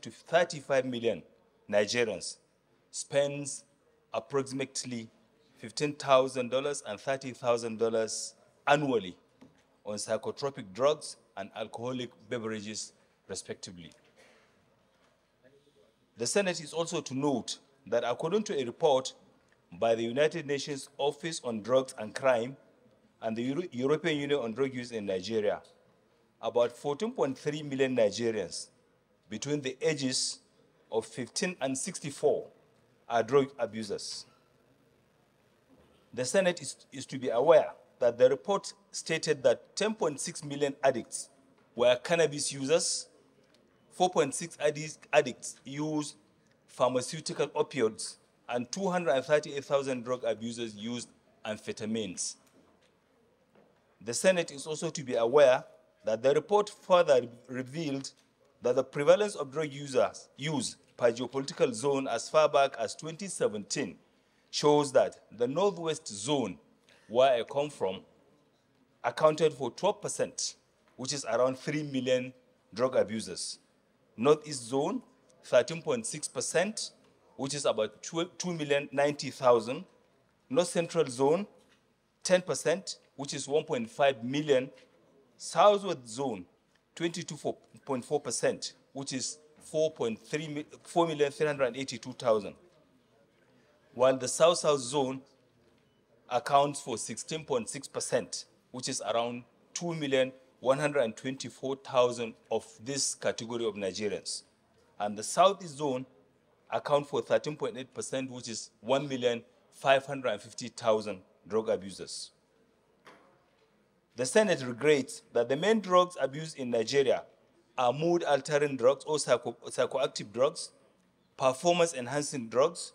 to 35 million Nigerians spends approximately $15,000 and $30,000 annually on psychotropic drugs and alcoholic beverages, respectively. The Senate is also to note that according to a report by the United Nations Office on Drugs and Crime and the European Union on Drug Use in Nigeria, about 14.3 million Nigerians between the ages of 15 and 64 are drug abusers. The Senate is to be aware that the report stated that 10.6 million addicts were cannabis users, 4.6 addicts use pharmaceutical opioids, and 238,000 drug abusers used amphetamines. The Senate is also to be aware that the report further revealed that the prevalence of drug use per geopolitical zone as far back as 2017 shows that the Northwest Zone, where I come from, accounted for 12%, which is around 3 million drug abusers. Northeast Zone, 13.6%, which is about 2,090,000. North Central Zone, 10%, which is 1.5 million. Southwest Zone, 22.4%, which is 4,382,000. While the South-South Zone accounts for 16.6%, which is around 2,124,000 of this category of Nigerians. And the Southeast Zone accounts for 13.8%, which is 1,550,000 drug abusers. The Senate regrets that the main drugs abused in Nigeria are mood-altering drugs or psychoactive drugs, performance-enhancing drugs,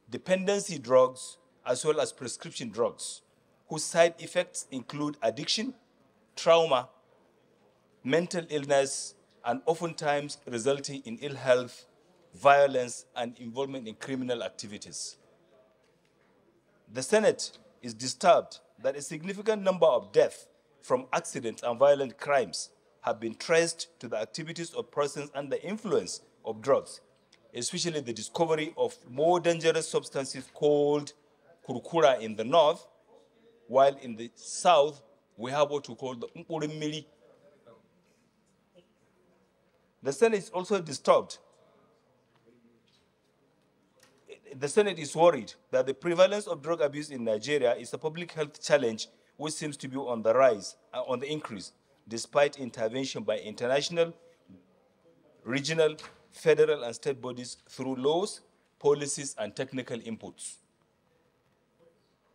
dependency drugs, as well as prescription drugs, whose side effects include addiction, trauma, mental illness, and oftentimes resulting in ill health, violence, and involvement in criminal activities. The Senate is disturbed that a significant number of deaths from accidents and violent crimes have been traced to the activities of persons under the influence of drugs, especially the discovery of more dangerous substances called kurkura in the north, while in the south, we have what we call the mkurimmili. The Senate is also disturbed. The Senate is worried that the prevalence of drug abuse in Nigeria is a public health challenge which seems to be on the rise, on the increase, despite intervention by international, regional, federal, and state bodies through laws, policies, and technical inputs.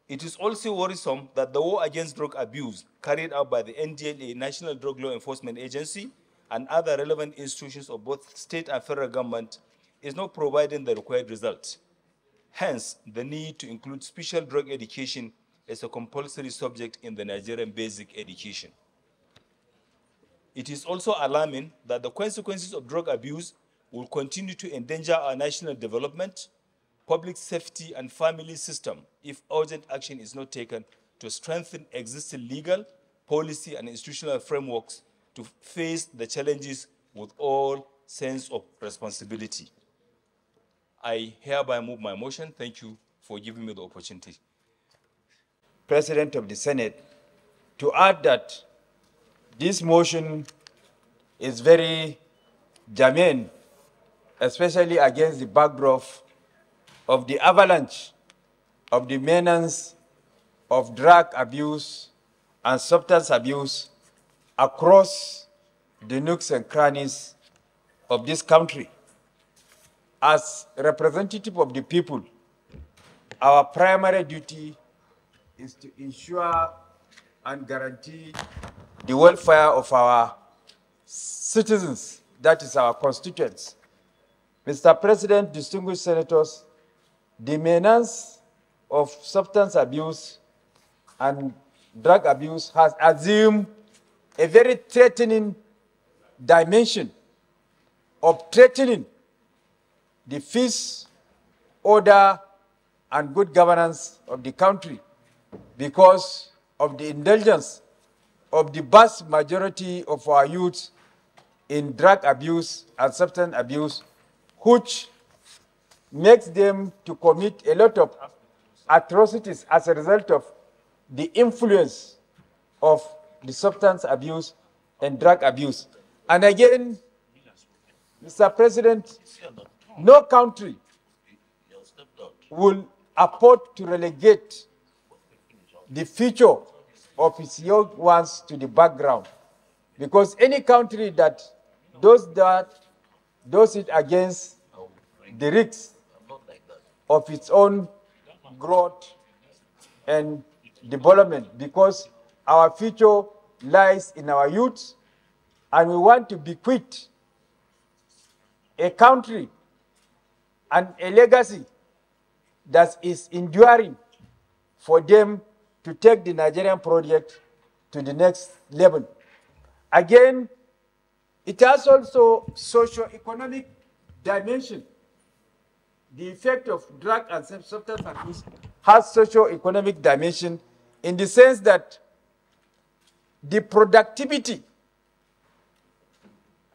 It is also worrisome that the war against drug abuse carried out by the NDLA, National Drug Law Enforcement Agency, and other relevant institutions of both state and federal government is not providing the required results. Hence, the need to include special drug education as a compulsory subject in the Nigerian basic education. It is also alarming that the consequences of drug abuse will continue to endanger our national development, public safety, and family system if urgent action is not taken to strengthen existing legal, policy, and institutional frameworks to face the challenges with all sense of responsibility. I hereby move my motion. Thank you for giving me the opportunity. President of the Senate, to add that this motion is very germane, especially against the backdrop of the avalanche of the menace of drug abuse and substance abuse across the nooks and crannies of this country. As representative of the people, our primary duty is to ensure and guarantee the welfare of our citizens, that is our constituents. Mr. President, distinguished senators, the menace of substance abuse and drug abuse has assumed a very threatening dimension of threatening the peace, order, and good governance of the country because of the indulgence of the vast majority of our youth in drug abuse and substance abuse which makes them to commit a lot of atrocities as a result of the influence of the substance abuse and drug abuse. And again, Mr. President, no country will afford to relegate the future of its young ones to the background, because any country that does it against the risks of its own growth and development, because our future lies in our youth, and we want to bequeath a country and a legacy that is enduring for them to take the Nigerian project to the next level. Again, it has also socio-economic dimension. The effect of drug and substance abuse has socio-economic dimension in the sense that the productivity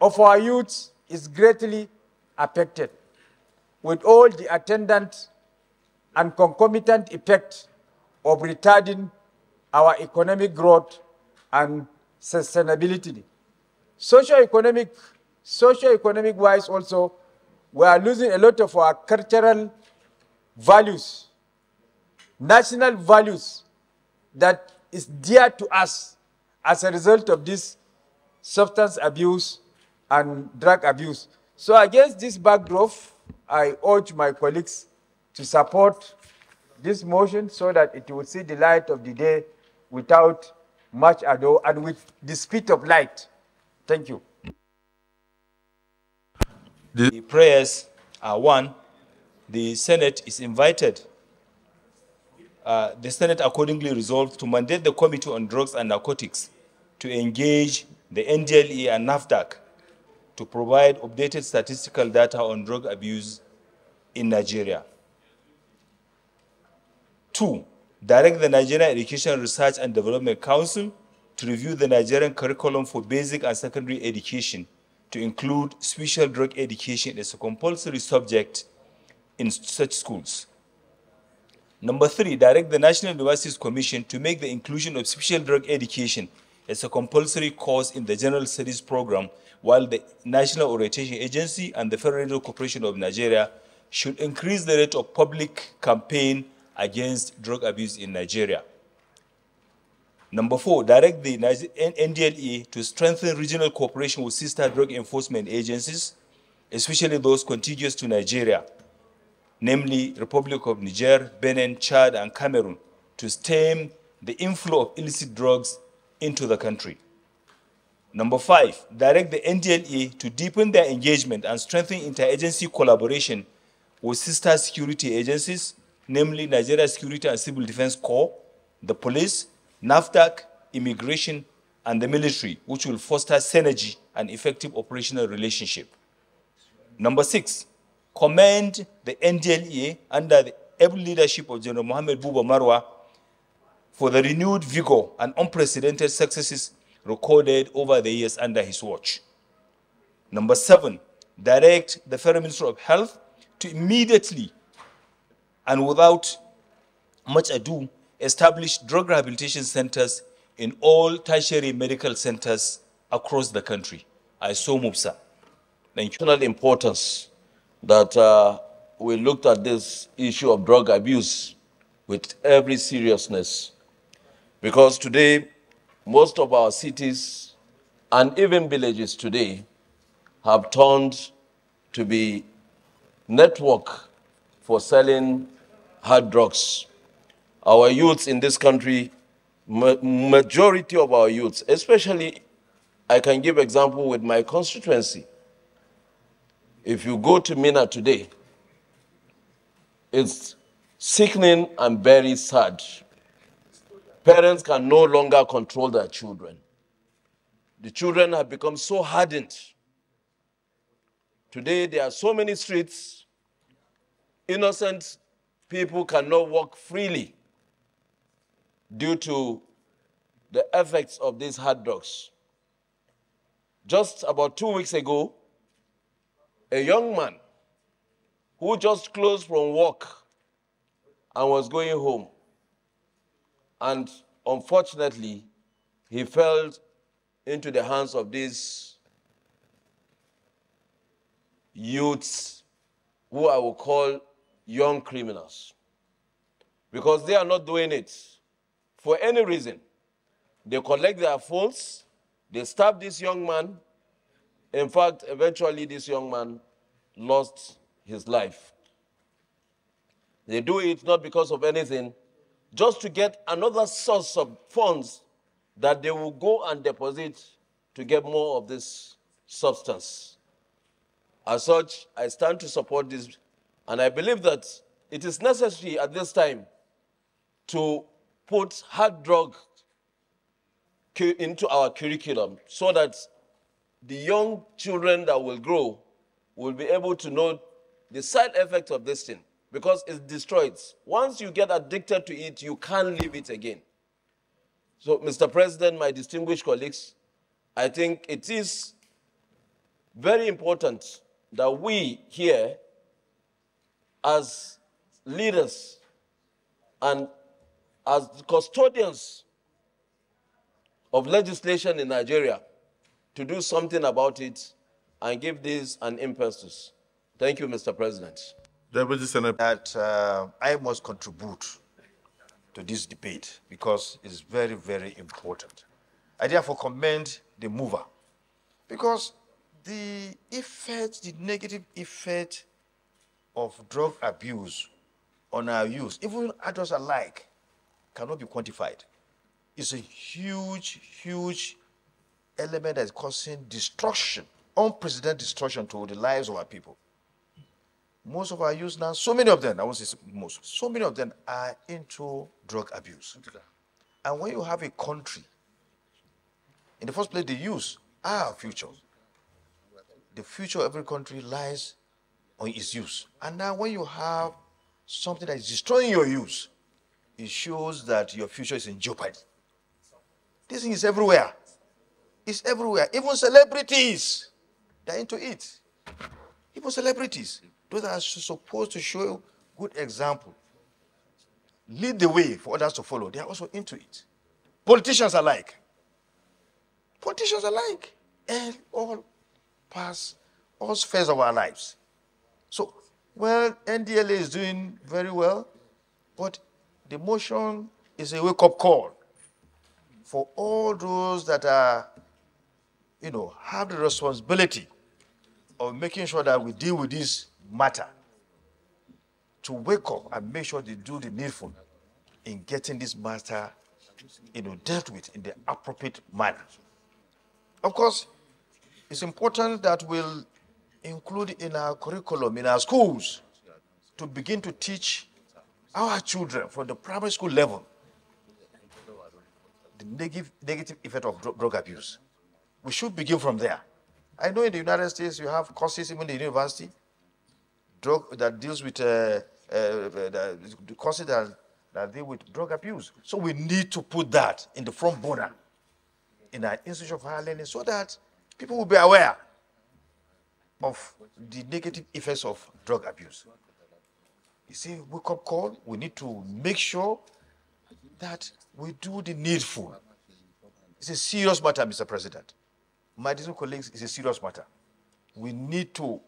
of our youth is greatly affected, with all the attendant and concomitant effect of retarding our economic growth and sustainability. Socio-economic wise also, we are losing a lot of our cultural values, national values that is dear to us as a result of this substance abuse and drug abuse. So against this backdrop, I urge my colleagues to support this motion so that it will see the light of the day without much ado and with the speed of light. Thank you. The prayers are one. The Senate is invited. The Senate accordingly resolved to mandate the Committee on Drugs and Narcotics to engage the NDLE and NAFDAC to provide updated statistical data on drug abuse in Nigeria. 2, direct the Nigerian Education Research and Development Council to review the Nigerian curriculum for basic and secondary education to include special drug education as a compulsory subject in such schools. Number 3, direct the National Universities Commission to make the inclusion of special drug education as a compulsory course in the General Studies program, while the National Orientation Agency and the Federal Radio Corporation of Nigeria should increase the rate of public campaign against drug abuse in Nigeria. Number 4, direct the NDLE to strengthen regional cooperation with sister drug enforcement agencies, especially those contiguous to Nigeria, namely Republic of Niger, Benin, Chad, and Cameroon, to stem the inflow of illicit drugs into the country. Number 5, direct the NDLE to deepen their engagement and strengthen interagency collaboration with sister security agencies, namely Nigeria Security and Civil Defense Corps, the police, NAFDAC, immigration, and the military, which will foster synergy and effective operational relationship. Number 6, commend the NDLEA under the able leadership of General Mohammed Buba Marwa for the renewed vigor and unprecedented successes recorded over the years under his watch. Number 7, direct the Federal Minister of Health to immediately and without much ado establish drug rehabilitation centers in all tertiary medical centers across the country. I so move, sir. Thank you. National importance that we looked at this issue of drug abuse with every seriousness, because today most of our cities and even villages today have turned to be network for selling hard drugs. Our youths in this country, majority of our youths, especially, I can give example with my constituency. If you go to Mina today, it's sickening and very sad. Parents can no longer control their children. The children have become so hardened. Today, there are so many streets, innocent people cannot walk freely due to the effects of these hard drugs. Just about 2 weeks ago, a young man who just closed from work and was going home. And unfortunately, he fell into the hands of these youths who I will call young criminals, because they are not doing it for any reason. They collect their phones, they stab this young man. In fact, eventually this young man lost his life. They do it not because of anything, just to get another source of funds that they will go and deposit to get more of this substance. As such, I stand to support this, and I believe that it is necessary at this time to put hard drug into our curriculum so that the young children that will grow will be able to know the side effects of this thing, because it destroys. Once you get addicted to it, you can't leave it again. So, Mr. President, my distinguished colleagues, I think it is very important that we here, as leaders and as custodians of legislation in Nigeria, to do something about it and give this an impetus. Thank you, Mr. President. Deputy Senator. That I must contribute to this debate because it's very, very important. I therefore commend the mover because the effect, the negative effect of drug abuse on our youth, even adults alike, cannot be quantified. It's a huge, huge element that is causing destruction, unprecedented destruction to the lives of our people. Most of our youth now, so many of them, I won't say most, so many of them are into drug abuse. And when you have a country, in the first place, the youth are our future. The future of every country lies on its youth. And now when you have something that is destroying your youth, it shows that your future is in jeopardy. This thing is everywhere. It's everywhere. Even celebrities, they're into it. Even celebrities, those that are supposed to show good example, lead the way for others to follow, they are also into it. Politicians alike. Politicians alike. And all spheres of our lives. So, well, NDLA is doing very well, but the motion is a wake-up call for all those that are, have the responsibility of making sure that we deal with this matter, to wake up and make sure they do the needful in getting this matter, dealt with in the appropriate manner. Of course, it's important that we'll include in our curriculum, in our schools, to begin to teach our children from the primary school level the negative effect of drug abuse. We should begin from there. I know in the United States you have courses, even in the university, that deals with the courses that deal with drug abuse. So we need to put that in the front burner in our institution of higher learning so that people will be aware of the negative effects of drug abuse. You see, wake-up call, we need to make sure that we do the needful. It's a serious matter, Mr. President. My distinguished colleagues, it's a serious matter. We need to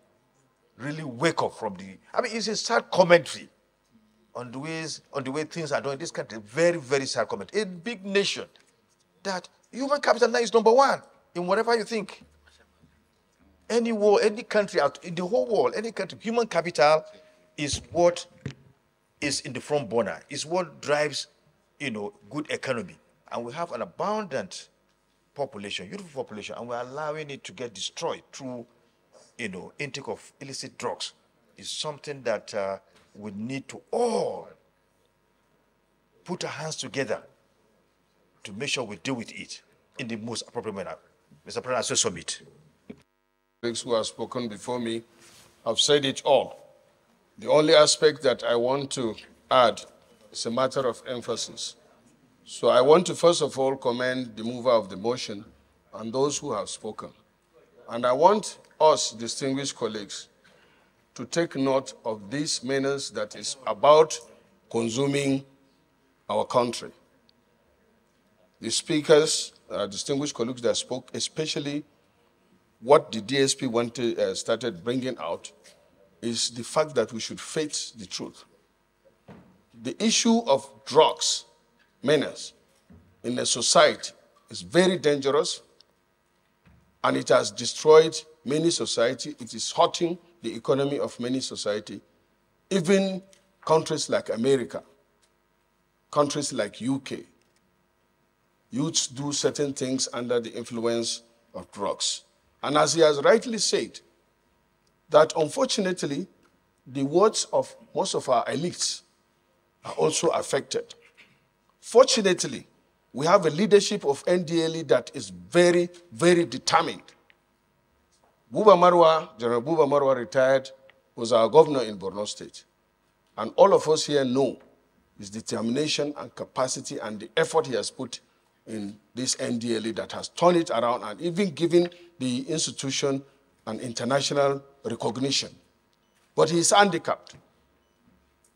really wake up from it's a sad commentary on the way things are done in this country. Very, very sad comment. A big nation that human capital now is number one in whatever you think. Any war, any country out in the whole world, any country, human capital is what is in the front burner, is what drives, good economy. And we have an abundant population, youthful population, and we're allowing it to get destroyed through, intake of illicit drugs. Is something that we need to all put our hands together to make sure we deal with it in the most appropriate manner. Mr. President, I say submit. Colleagues who have spoken before me have said it all. The only aspect that I want to add is a matter of emphasis. So I want to first of all commend the mover of the motion and those who have spoken. And I want us, distinguished colleagues, to take note of this menace that is about consuming our country. The speakers, distinguished colleagues that spoke, especially what the DSP started bringing out, is the fact that we should face the truth. The issue of drugs, menace, in a society is very dangerous, and it has destroyed many societies. It is hurting the economy of many societies, even countries like America, countries like UK. Youths do certain things under the influence of drugs. And as he has rightly said, that unfortunately, the words of most of our elites are also affected. Fortunately, we have a leadership of NDLE that is very, very determined. General Buba Marwa retired, was our governor in Borno State. And all of us here know his determination and capacity and the effort he has put in this NDLE that has turned it around and even given the institution an international recognition. But he is handicapped.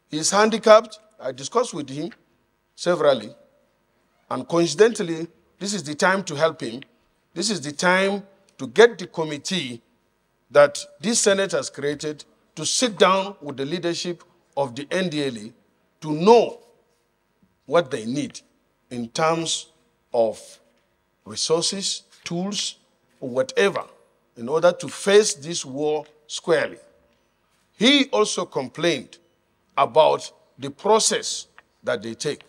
He is handicapped. I discussed with him severally. And coincidentally, this is the time to help him. This is the time to get the committee that this Senate has created to sit down with the leadership of the NDLE to know what they need in terms of resources, tools, or whatever, in order to face this war squarely. He also complained about the process that they take.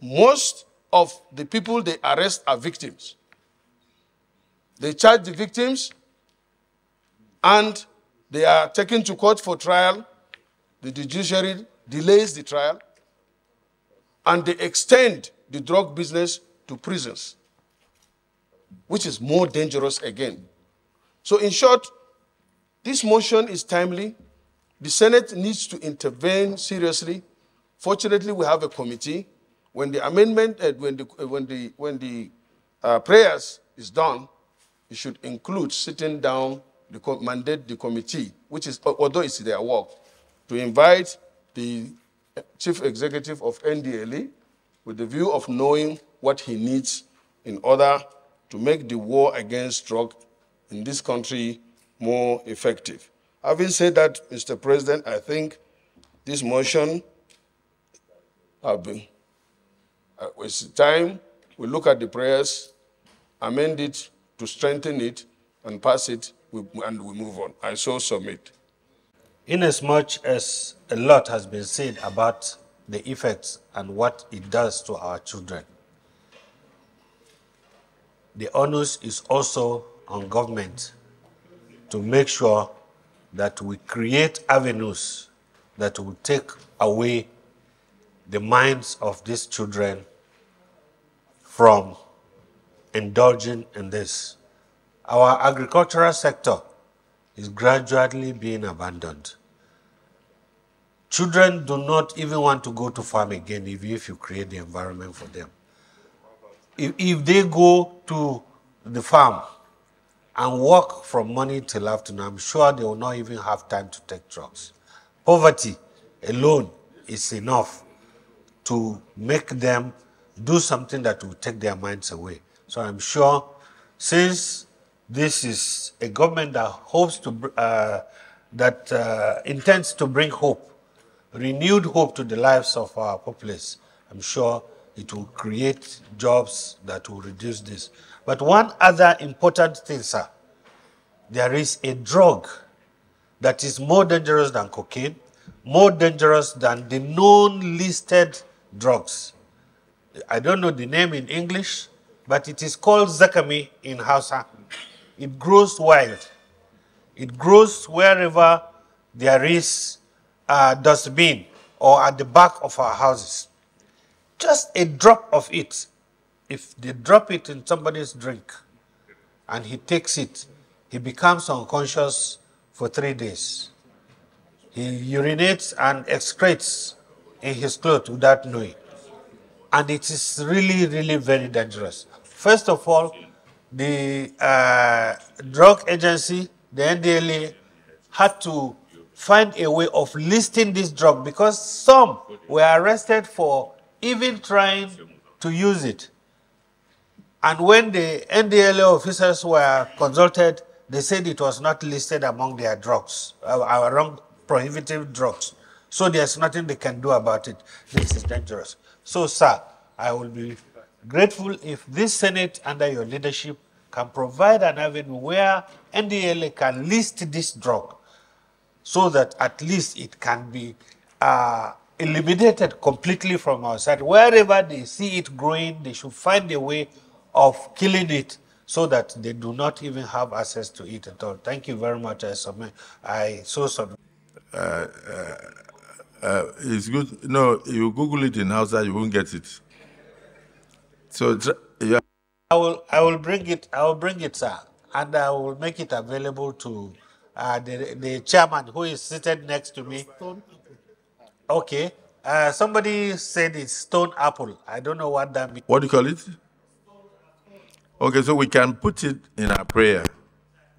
Most of the people they arrest are victims. They charge the victims, and they are taken to court for trial. The judiciary delays the trial, and they extend the drug business to prisons, which is more dangerous again. So in short, this motion is timely. The Senate needs to intervene seriously. Fortunately, we have a committee. When the amendment, when the prayers is done, it should include sitting down, mandate the committee, which is, although it's their work, to invite the chief executive of NDLE with the view of knowing what he needs in order to make the war against drug in this country more effective. Having said that, Mr. President, I think this motion have been, it's time we look at the prayers, amend it to strengthen it, and pass it, and we move on. I so submit. Inasmuch as a lot has been said about the effects and what it does to our children, the onus is also on government to make sure that we create avenues that will take away the minds of these children from indulging in this. Our agricultural sector is gradually being abandoned. Children do not even want to go to farm again if you create the environment for them. If they go to the farm and work from morning till afternoon, I'm sure they will not even have time to take drugs. Poverty alone is enough to make them do something that will take their minds away. So I'm sure, since this is a government that hopes to, intends to bring hope, renewed hope to the lives of our populace, I'm sure it will create jobs that will reduce this. But one other important thing, sir, there is a drug that is more dangerous than cocaine, more dangerous than the known listed drugs. I don't know the name in English, but it is called Zakami in Hausa. It grows wild. It grows wherever there is a dustbin or at the back of our houses. Just a drop of it, if they drop it in somebody's drink and he takes it, he becomes unconscious for 3 days. He urinates and excretes in his clothes without knowing. And it is really, really very dangerous. First of all, the drug agency, the NDLA, had to find a way of listing this drug, because some were arrested for even trying to use it. And when the NDLA officers were consulted, they said it was not listed among their drugs, among prohibited drugs. So there's nothing they can do about it. This is dangerous. So, sir, I will be grateful if this Senate, under your leadership, can provide an avenue where NDLA can list this drug so that at least it can be eliminated completely from our side. Wherever they see it growing, they should find a way of killing it so that they do not even have access to it at all. Thank you very much. I so submit. It's good. No, you Google it in Hausa, you won't get it. So yeah. I will bring it, sir, and I will make it available to the chairman who is seated next to me. Okay. Somebody said it's stone apple. I don't know what that means. What do you call it? Okay, so we can put it in our prayer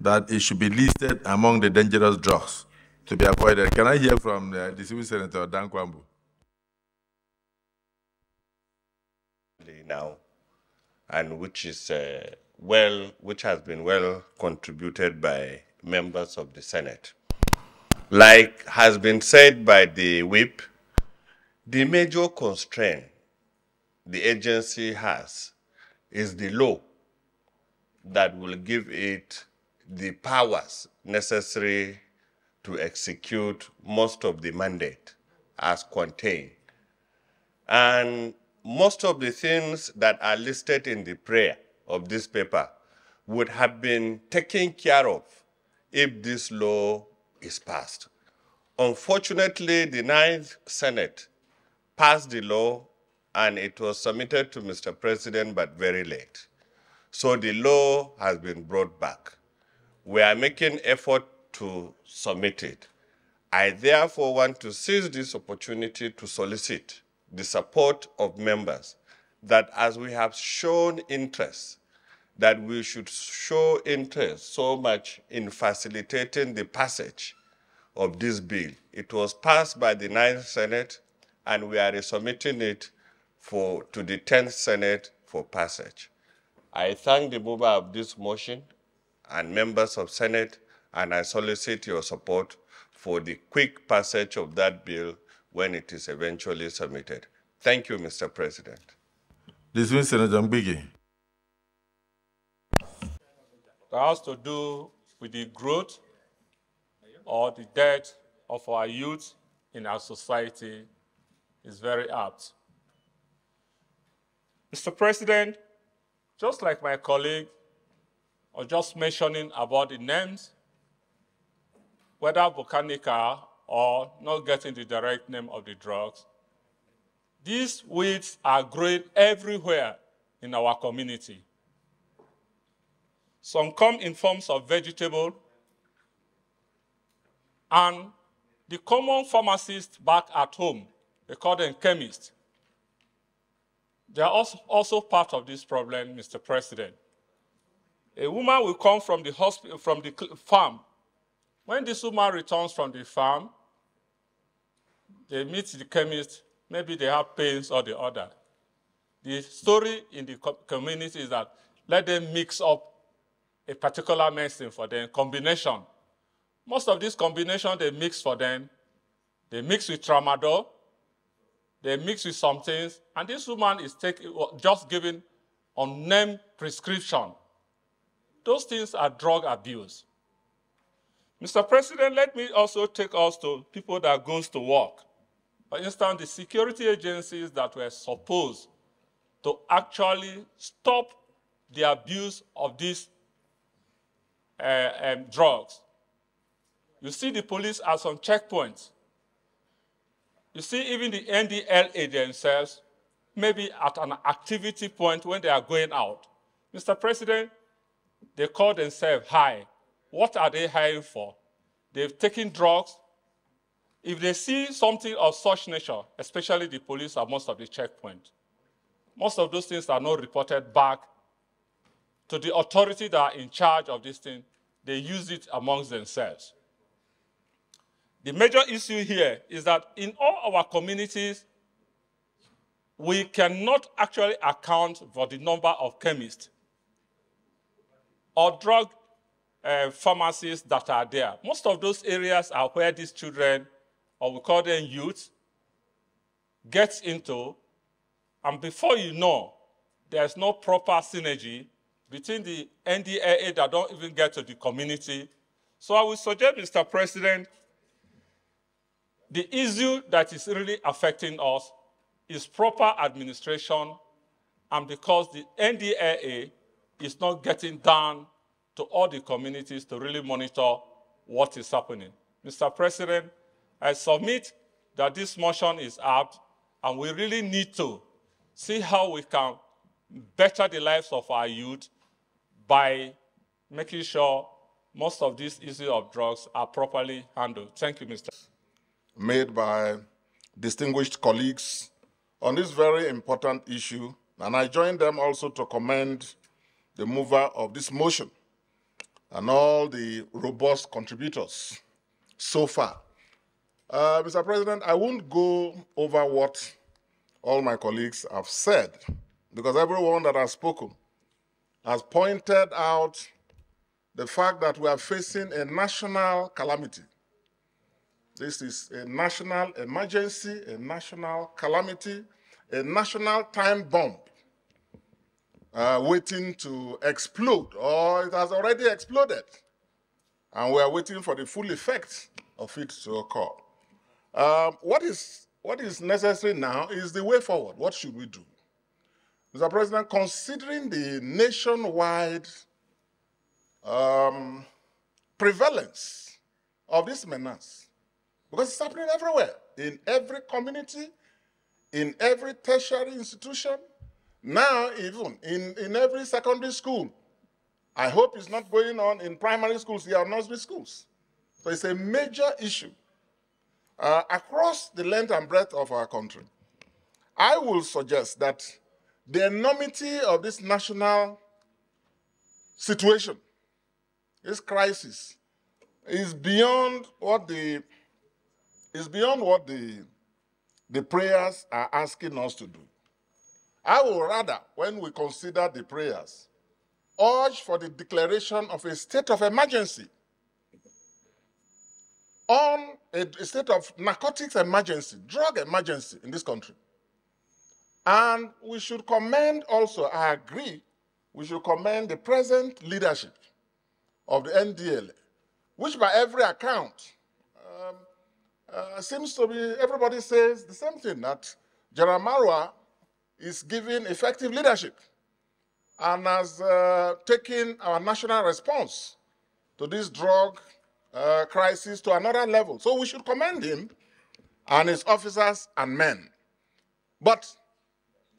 that it should be listed among the dangerous drugs to be avoided. Can I hear from the civil senator, Dan Kwambu? Now, and which is which has been well contributed by members of the Senate. Like has been said by the whip, the major constraint the agency has is the law that will give it the powers necessary to execute most of the mandate as contained. And most of the things that are listed in the prayer of this paper would have been taken care of if this law is passed. Unfortunately, the Ninth Senate passed the law and it was submitted to Mr. President, but very late. So the law has been brought back. We are making effort to submit it. I therefore want to seize this opportunity to solicit the support of members that as we have shown interest, that we should show interest so much in facilitating the passage of this bill. It was passed by the 9th Senate, and we are resubmitting it to the 10th Senate for passage. I thank the mover of this motion and members of Senate, and I solicit your support for the quick passage of that bill when it is eventually submitted. Thank you, Mr. President. This is Senator Mbigi. That has to do with the growth or the death of our youth in our society is very apt. Mr. President, just like my colleague, or just mentioning about the names, whether botanical or not getting the direct name of the drugs, these weeds are growing everywhere in our community. Some come in forms of vegetable, and the common pharmacists back at home, they call them chemists. They are also part of this problem, Mr. President. A woman will come from the hospital, from the farm. When this woman returns from the farm, they meet the chemist, maybe they have pains or the other. The story in the community is that let them mix up a particular medicine for them, combination. Most of these combinations they mix for them, they mix with tramadol, they mix with some things, and this woman is just given unnamed prescription. Those things are drug abuse. Mr. President, let me also take us to people that goes to work. For instance, the security agencies that were supposed to actually stop the abuse of these drugs. You see the police at some checkpoints. You see even the NDLA themselves, maybe at an activity point when they are going out. Mr. President, they call themselves high. What are they hiring for? They've taken drugs. If they see something of such nature, especially the police at most of the checkpoints, most of those things are not reported back to the authority that are in charge of this thing. They use it amongst themselves. The major issue here is that in all our communities, we cannot actually account for the number of chemists or drug pharmacies that are there. Most of those areas are where these children, or we call them youth, gets into, and before you know, there's no proper synergy between the NDAA that don't even get to the community. So I would suggest, Mr. President, the issue that is really affecting us is proper administration, and because the NDAA is not getting down to all the communities to really monitor what is happening. Mr. President, I submit that this motion is apt, and we really need to see how we can better the lives of our youth by making sure most of these issues of drugs are properly handled. Thank you, Mr. Made by distinguished colleagues on this very important issue, and I join them also to commend the mover of this motion and all the robust contributors so far. Mr. President, I won't go over what all my colleagues have said, because everyone that has spoken has pointed out the fact that we are facing a national calamity. This is a national emergency, a national calamity, a national time bomb waiting to explode, or it has already exploded. And we are waiting for the full effect of it to occur. What is necessary now is the way forward. What should we do? Mr. President, considering the nationwide prevalence of this menace, because it's happening everywhere, in every community, in every tertiary institution, now even in every secondary school. I hope it's not going on in primary schools here or nursery schools. So it's a major issue across the length and breadth of our country. I will suggest that the enormity of this national situation, this crisis, is beyond what the prayers are asking us to do. I will rather, when we consider the prayers, urge for the declaration of a state of emergency, on a state of narcotics emergency, drug emergency in this country. And we should commend also, I agree, we should commend the present leadership of the NDLA, which by every account seems to be, everybody says the same thing, that General Marwa is giving effective leadership and has taken our national response to this drug crisis to another level. So we should commend him and his officers and men. But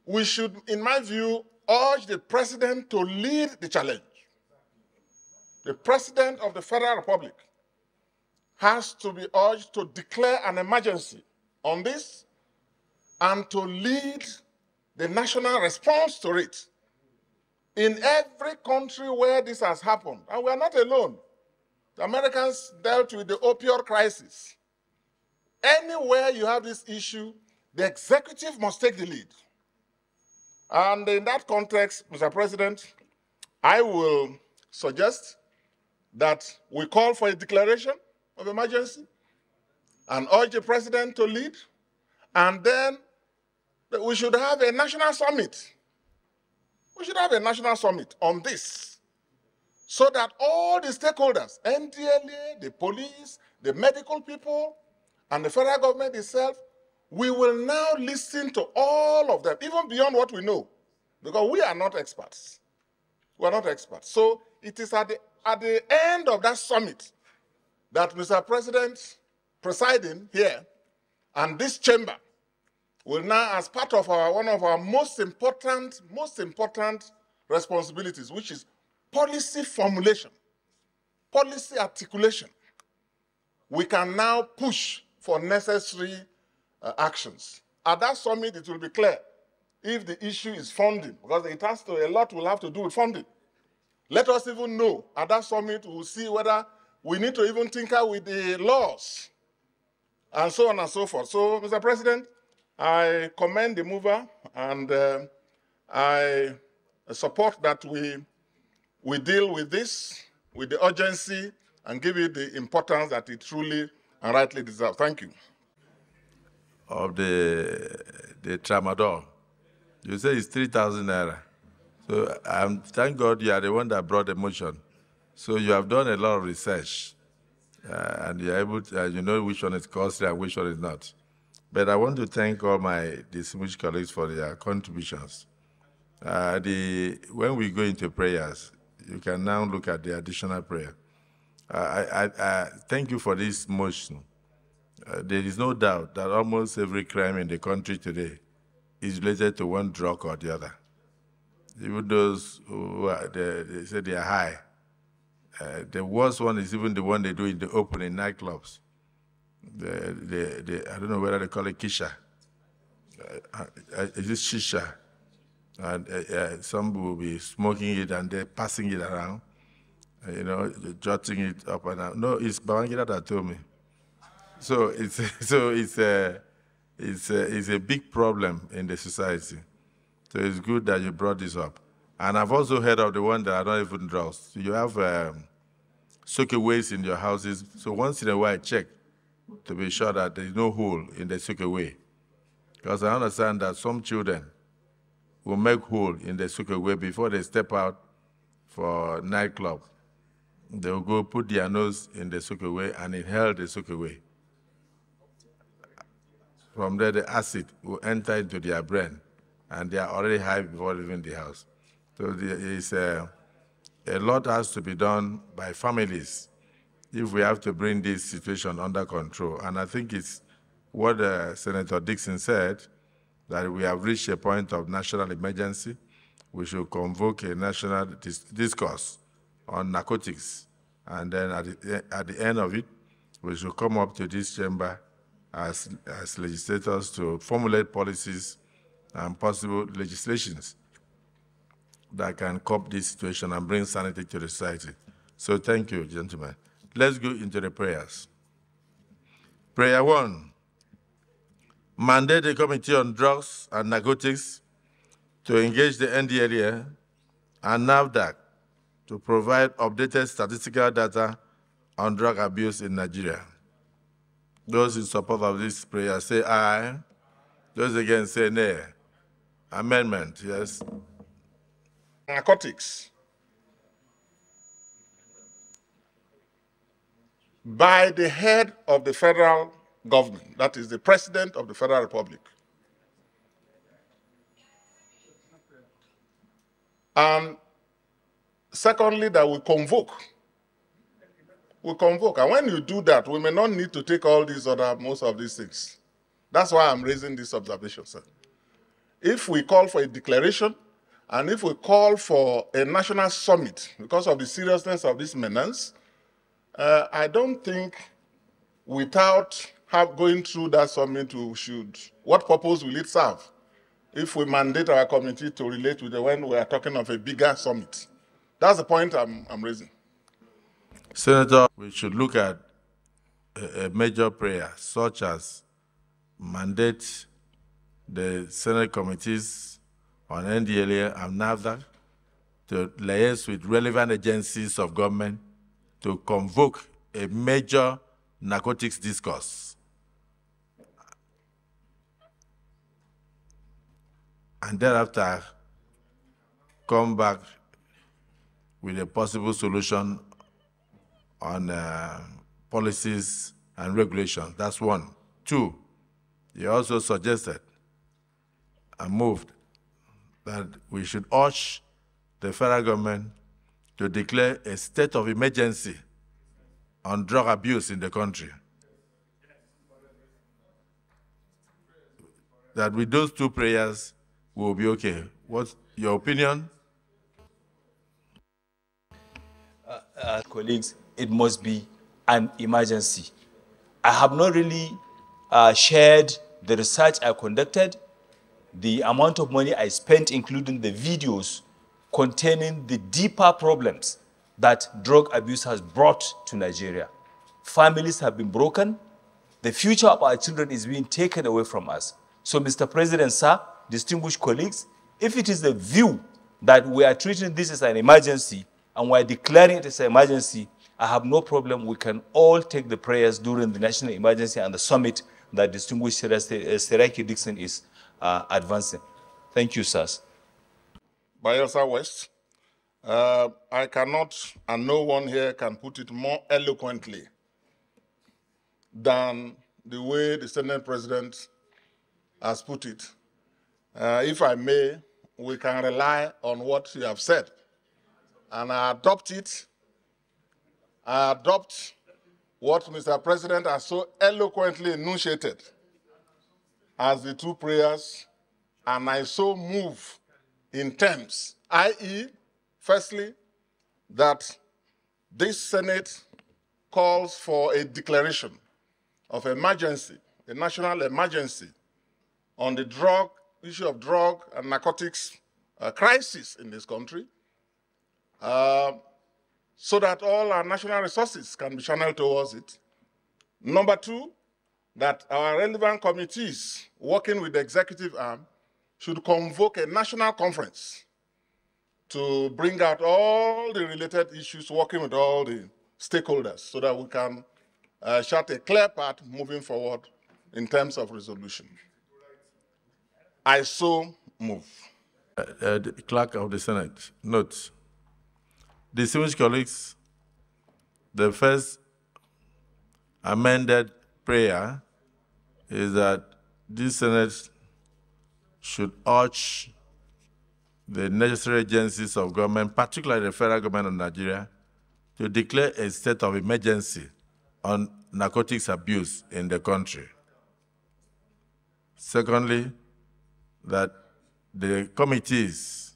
we should, in my view, urge the president to lead the challenge. The president of the Federal Republic has to be urged to declare an emergency on this and to lead the national response to it. In every country where this has happened, and we are not alone. The Americans dealt with the opioid crisis. Anywhere you have this issue, the executive must take the lead. And in that context, Mr. President, I will suggest that we call for a declaration of emergency and urge the president to lead, and then we should have a national summit. We should have a national summit on this, so that all the stakeholders, NDLA, the police, the medical people, and the federal government itself, we will now listen to all of them, even beyond what we know, because we are not experts. We are not experts. So it is at the end of that summit that Mr. President presiding here and this chamber will now, as part of one of our most important responsibilities, which is policy formulation, policy articulation, we can now push for necessary actions. At that summit, it will be clear if the issue is funding, because a lot will have to do with funding. Let us even know, at that summit, we'll see whether we need to even tinker with the laws and so on and so forth. So, Mr. President, I commend the mover, and I support that we deal with this with the urgency and give it the importance that it truly and rightly deserves. Thank you. Of the tramadol, you say it's 3,000 naira. So thank God you are the one that brought the motion. So you have done a lot of research, and you're able to, you know which one is costly and which one is not. But I want to thank all my distinguished colleagues for their contributions. When we go into prayers, you can now look at the additional prayer. I thank you for this motion. There is no doubt that almost every crime in the country today is related to one drug or the other. Even those who they say they are high. The worst one is even the one they do in the open in nightclubs. I don't know whether they call it kisha. Is it shisha? And some will be smoking it and they're passing it around, you know, jotting it up and down. No, it's Babangida that told me. So it's a big problem in the society. So it's good that you brought this up. And I've also heard of the one that are not even drugs. You have soakaways in your houses. So once in a while, check to be sure that there is no hole in the soakaway. Because I understand that some children will make hole in the soakaway before they step out for nightclub. They will go put their nose in the soakaway and inhale the soakaway. From there, the acid will enter into their brain, and they are already high before leaving the house. So a lot has to be done by families if we have to bring this situation under control. And I think it's what Senator Dixon said, that we have reached a point of national emergency. We should convoke a national discourse on narcotics. And then at the end of it, we should come up to this chamber as legislators to formulate policies and possible legislations that can cope this situation and bring sanity to the society. So thank you, gentlemen. Let's go into the prayers. Prayer 1. Mandate the Committee on Drugs and Narcotics to engage the NDLEA and NAFDAC to provide updated statistical data on drug abuse in Nigeria. Those in support of this prayer say aye. Those against say nay. Amendment, yes. Narcotics. By the head of the federal government, that is the President of the Federal Republic. And secondly, that we convoke. We convoke. And when you do that, we may not need to take all these most of these things. That's why I'm raising this observation, sir. If we call for a declaration, and if we call for a national summit because of the seriousness of this menace, I don't think without going through that summit, what purpose will it serve if we mandate our committee to relate with when we are talking of a bigger summit? That's the point I'm raising. Senator, we should look at a major prayer, such as mandate the Senate committees on NDLEA and NAFDAC to liaise with relevant agencies of government to convoke a major narcotics discourse. And thereafter, come back with a possible solution on policies and regulations. That's 1. 2, he also suggested and moved that we should urge the federal government to declare a state of emergency on drug abuse in the country. That with those 2 prayers, we will be okay. What's your opinion? Colleagues, it must be an emergency. I have not really shared the research I conducted, the amount of money I spent, including the videos containing the deeper problems that drug abuse has brought to Nigeria. Families have been broken. The future of our children is being taken away from us. So, Mr. President, sir, distinguished colleagues, if it is the view that we are treating this as an emergency and we are declaring it as an emergency, I have no problem. We can all take the prayers during the national emergency and the summit that distinguished Seraki Dixon is advancing. Thank you, sirs. Bayelsa West, I cannot, and no one here can put it more eloquently than the way the Senate President has put it. If I may, we can rely on what you have said. And I adopt it. I adopt what Mr. President has so eloquently enunciated as the two prayers, and I so move in terms, i.e., firstly, that this Senate calls for a declaration of emergency, a national emergency, on the issue of drug and narcotics crisis in this country, so that all our national resources can be channeled towards it. Number two, that our relevant committees working with the executive arm should convoke a national conference to bring out all the related issues, working with all the stakeholders, so that we can chart a clear path moving forward in terms of resolution. I so move. The Clerk of the Senate, note, distinguished colleagues, the first amended prayer is that this Senate should urge the necessary agencies of government, particularly the federal government of Nigeria, to declare a state of emergency on narcotics abuse in the country. Secondly, that the committees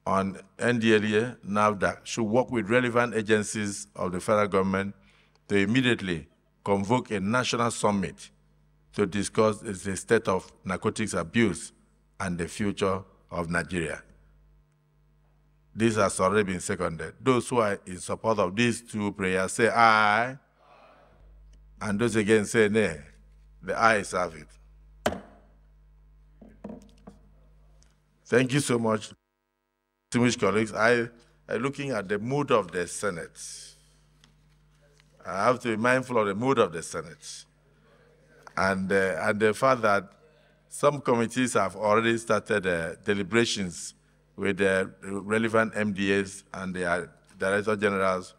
on NDLEA, NAFDAC, should work with relevant agencies of the federal government to immediately convoke a national summit to discuss the state of narcotics abuse and the future of Nigeria. This has already been seconded. Those who are in support of these two prayers say aye, and those again say nay. The ayes have it. Thank you so much, distinguished colleagues. I am looking at the mood of the Senate. I have to be mindful of the mood of the Senate. And the fact that some committees have already started deliberations with the relevant MDAs and the Director Generals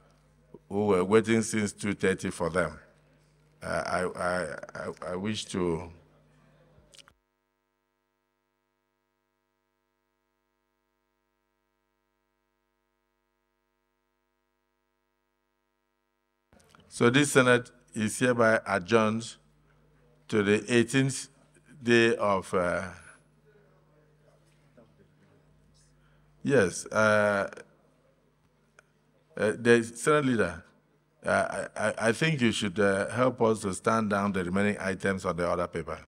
who were waiting since 2:30 for them. I wish to So this Senate is hereby adjourned to the 18th day of, yes, the Senate leader, I think you should help us to stand down the remaining items on the other paper.